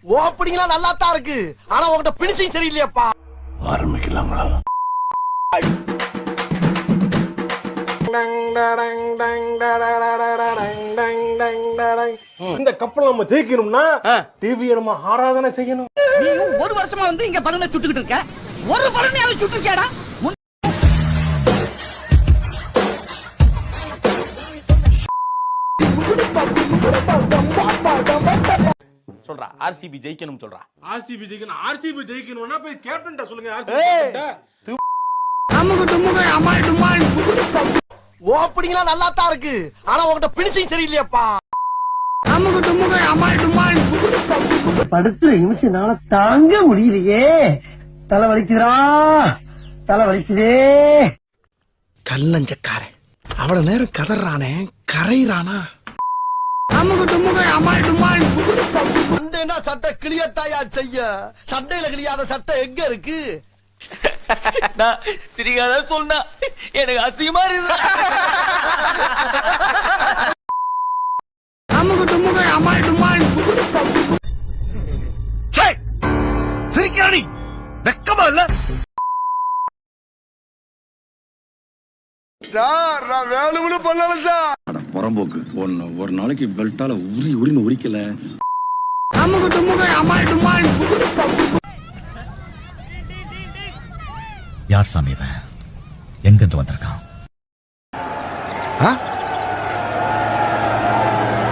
ஓப்பனிங்லாம் நல்லா தான் இருக்கு, ஆனா உங்ககிட்ட பினிஷிங் சரியில்லையாப்பா. ஆரம்பிக்கலாங்களா? இந்த கப்பல் நம்ம ஜெயிக்கணும்னா டிவியை நம்ம ஆராதனை செய்யணும். நீயும் ஒரு வருஷமா வந்து இங்க பலனை சுட்டுக்கிட்டு இருக்க, ஒரு பலனையாவது சுட்டுருக்கியாடா? சொல்றா ஆர்சிபி ஜெயிக்கணும் சொல்றா. ஆர்சிபி ஜெயிக்கணும்னா போய் கேப்டன்ட்ட சொல்லுங்க. ஓப்பனிங்லாம் நல்லா தான் இருக்கு, ஆனா உங்ககிட்ட பினிஷிங் சரியில்லையாப்பா. படுத்துற நிமிஷம்னால தாங்க முடியலையே. தலை வலிக்குதுடா, தலை வலிக்குதே. கல்லஞ்சக்காரன் அவ்வளவு நேரம் கதறானே, கரையிறானா? சட்டை கிளியத்தாயா செய்ய, சண்டையில கிளியாத சட்டை எங்க இருக்கு? சிரிக்காத சொன்னா எனக்கு அசிங்கமா இருக்கு. சிரிக்காடி வெக்கமா இல்ல? சார் நான் வேணும்னு பண்ணல சார். புறம்போக்கு ஒரு நாளைக்கு பெல்ட்டால உரின்னு உரிக்கல. யார் சாமி இவன்? எங்கிருந்து வந்திருக்கான்?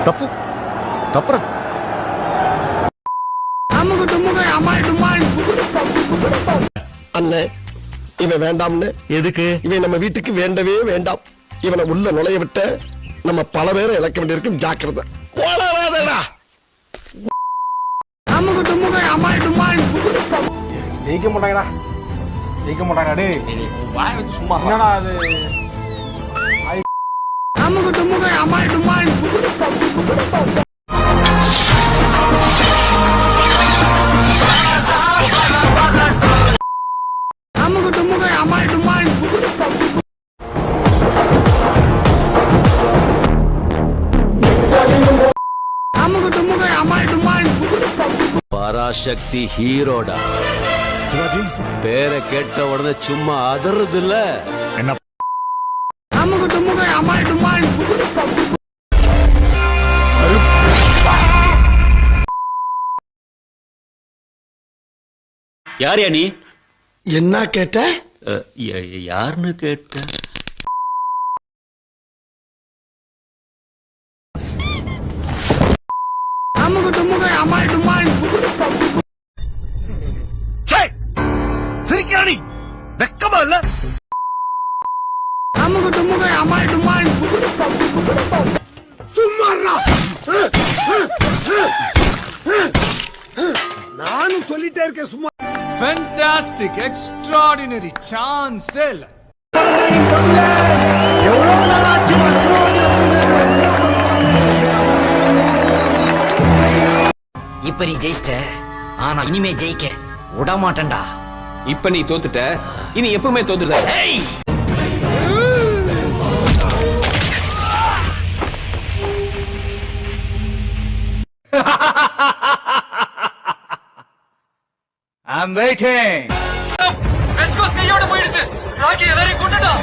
தப்பு தப்புற அண்ணே, இவன் வேண்டாம்னு. எதுக்கு? இவன் நம்ம வீட்டுக்கு வேண்டவே வேண்டாம். இவனை உள்ள நுழைய விட்ட நம்ம பல பேரை இழக்க வேண்டியிருக்கும். ஜாக்கிரதை. ஜெயிக்க மாட்டாங்கடா, ஜெயிக்க மாட்டாங்க. டேய் வாய் வச்சு சும்மா என்னடா அது? பராசக்தி ஹீரோடா. சிவாஜி பேரை கேட்ட உடனே சும்மா அதறது இல்ல. என்ன யார் நீ? என்ன கேட்ட? யாருன்னு கேட்ட? சிரிக்காடி வெக்கமா இல்ல? சும்மாறா, நானும் சொல்லிட்டே இருக்கேன் சும்மா. Fantastic, extraordinary, chance. இப்ப நீ ஜெயிச்சிட்ட, ஆனா இனிமே ஜெயிக்க விடமாட்டேன்டா. இப்ப நீ தோத்துட்ட, இனி எப்பவுமே தோத்துட்ட. I'm waiting. கையோட போயிடுச்சு. ராக்கி எல்லாரையும் கொண்டுட்டான்.